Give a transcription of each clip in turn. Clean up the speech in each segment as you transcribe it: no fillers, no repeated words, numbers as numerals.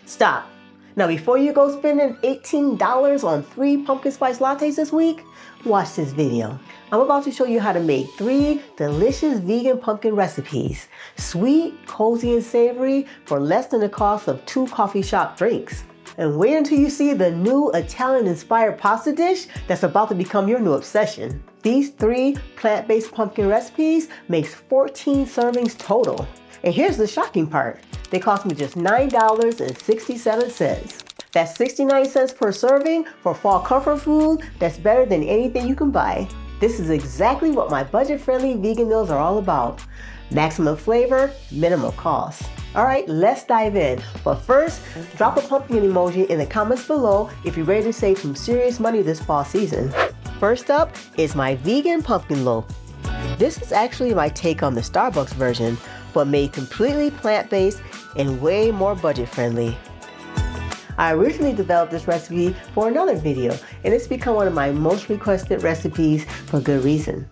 Stop. Now before you go spending $18 on 3 pumpkin spice lattes this week, watch this video. I'm about to show you how to make 3 delicious vegan pumpkin recipes. Sweet, cozy, and savory for less than the cost of 2 coffee shop drinks. And wait until you see the new Italian-inspired pasta dish that's about to become your new obsession. These 3 plant-based pumpkin recipes makes 14 servings total. And here's the shocking part. They cost me just $9.67. That's 69 cents per serving for fall comfort food that's better than anything you can buy. This is exactly what my budget-friendly vegan meals are all about. Maximum flavor, minimal cost. All right, let's dive in. But first, drop a pumpkin emoji in the comments below if you're ready to save some serious money this fall season. First up is my vegan pumpkin loaf. This is actually my take on the Starbucks version, but made completely plant-based and way more budget-friendly. I originally developed this recipe for another video, and it's become one of my most requested recipes for good reason.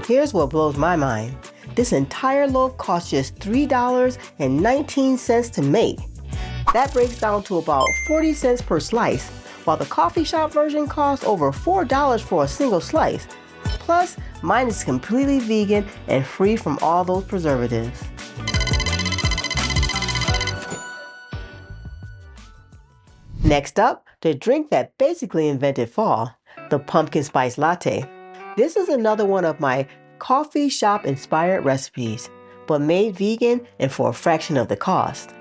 Here's what blows my mind. This entire loaf costs just $3.19 to make. That breaks down to about 40 cents per slice, while the coffee shop version costs over $4 for a single slice. Plus, mine is completely vegan and free from all those preservatives. Next up, the drink that basically invented fall, the Pumpkin Spice Latte. This is another one of my coffee shop inspired recipes, but made vegan and for a fraction of the cost.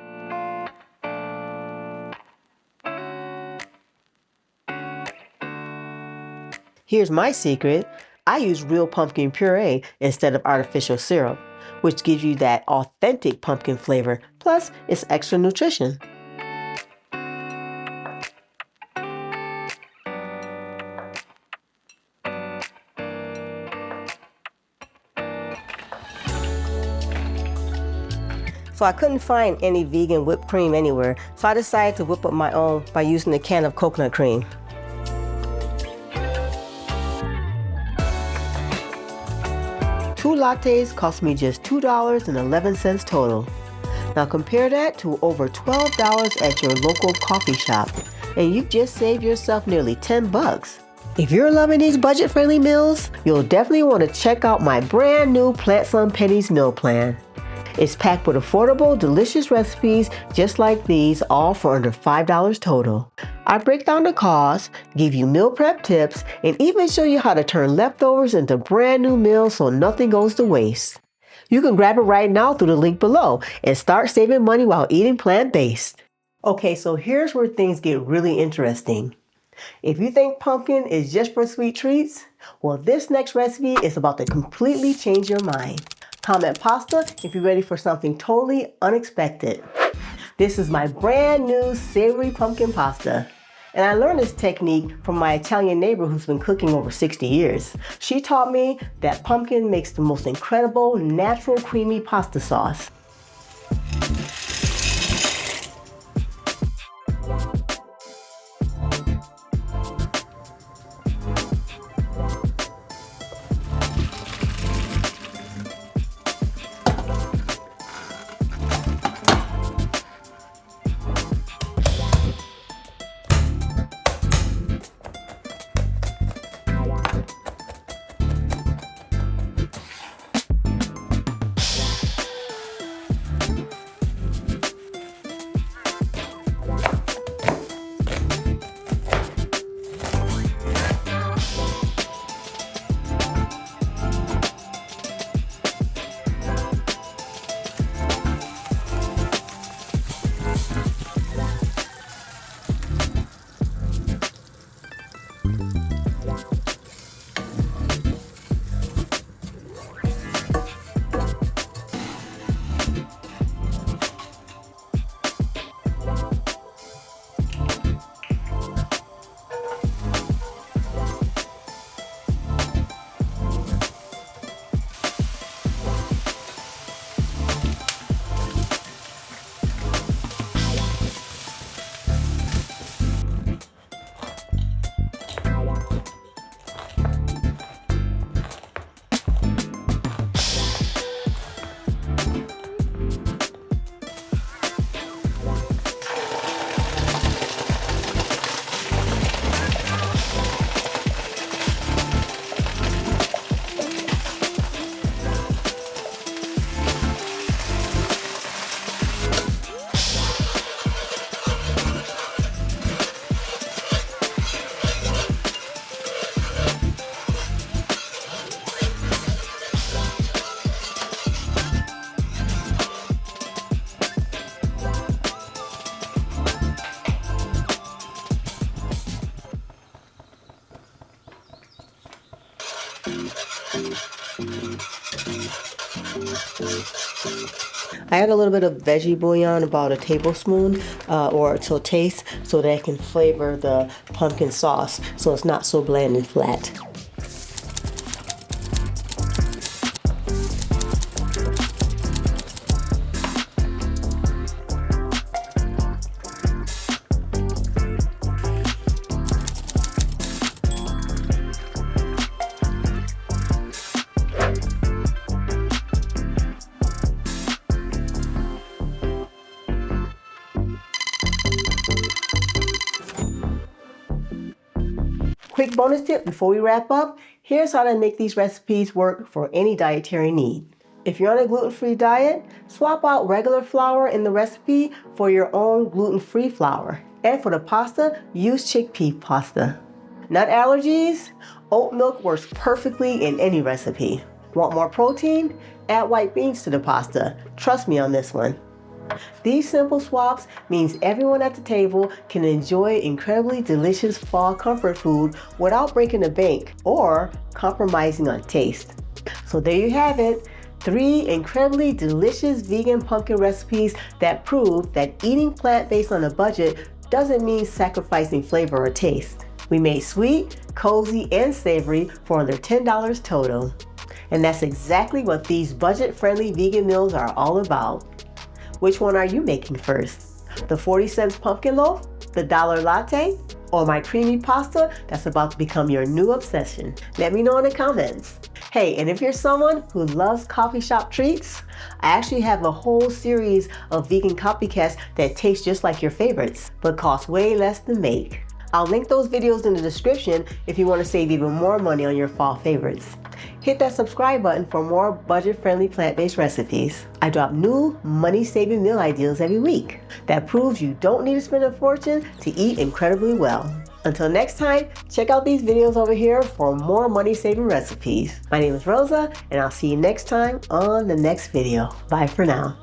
Here's my secret. I use real pumpkin puree instead of artificial syrup, which gives you that authentic pumpkin flavor, plus it's extra nutrition. So I couldn't find any vegan whipped cream anywhere, so I decided to whip up my own by using a can of coconut cream. Two lattes cost me just $2.11 total. Now compare that to over $12 at your local coffee shop, and you've just saved yourself nearly 10 bucks. If you're loving these budget-friendly meals, you'll definitely want to check out my brand new Plants on Pennies meal plan. It's packed with affordable, delicious recipes just like these, all for under $5 total. I break down the cost, give you meal prep tips, and even show you how to turn leftovers into brand new meals so nothing goes to waste. You can grab it right now through the link below and start saving money while eating plant-based. Okay, so here's where things get really interesting. If you think pumpkin is just for sweet treats, well, this next recipe is about to completely change your mind. Comment pasta if you're ready for something totally unexpected. This is my brand new savory pumpkin pasta. And I learned this technique from my Italian neighbor who's been cooking over 60 years. She taught me that pumpkin makes the most incredible, natural, creamy pasta sauce. I add a little bit of veggie bouillon, about a tablespoon or to taste, so that it can flavor the pumpkin sauce so it's not so bland and flat. Quick bonus tip before we wrap up, here's how to make these recipes work for any dietary need. If you're on a gluten-free diet, swap out regular flour in the recipe for your own gluten-free flour. And for the pasta, use chickpea pasta. Nut allergies? Oat milk works perfectly in any recipe. Want more protein? Add white beans to the pasta. Trust me on this one. These simple swaps means everyone at the table can enjoy incredibly delicious fall comfort food without breaking the bank or compromising on taste. So there you have it, 3 incredibly delicious vegan pumpkin recipes that prove that eating plant-based on a budget doesn't mean sacrificing flavor or taste. We made sweet, cozy, and savory for under $10 total. And that's exactly what these budget-friendly vegan meals are all about. Which one are you making first? The 40-cent pumpkin loaf, the $1 latte, or my creamy pasta that's about to become your new obsession? Let me know in the comments. Hey, and if you're someone who loves coffee shop treats, I actually have a whole series of vegan copycats that taste just like your favorites, but cost way less to make. I'll link those videos in the description if you want to save even more money on your fall favorites. Hit that subscribe button for more budget-friendly plant-based recipes. I drop new money-saving meal ideas every week that proves you don't need to spend a fortune to eat incredibly well. Until next time, check out these videos over here for more money-saving recipes. My name is Rosa, and I'll see you next time on the next video. Bye for now.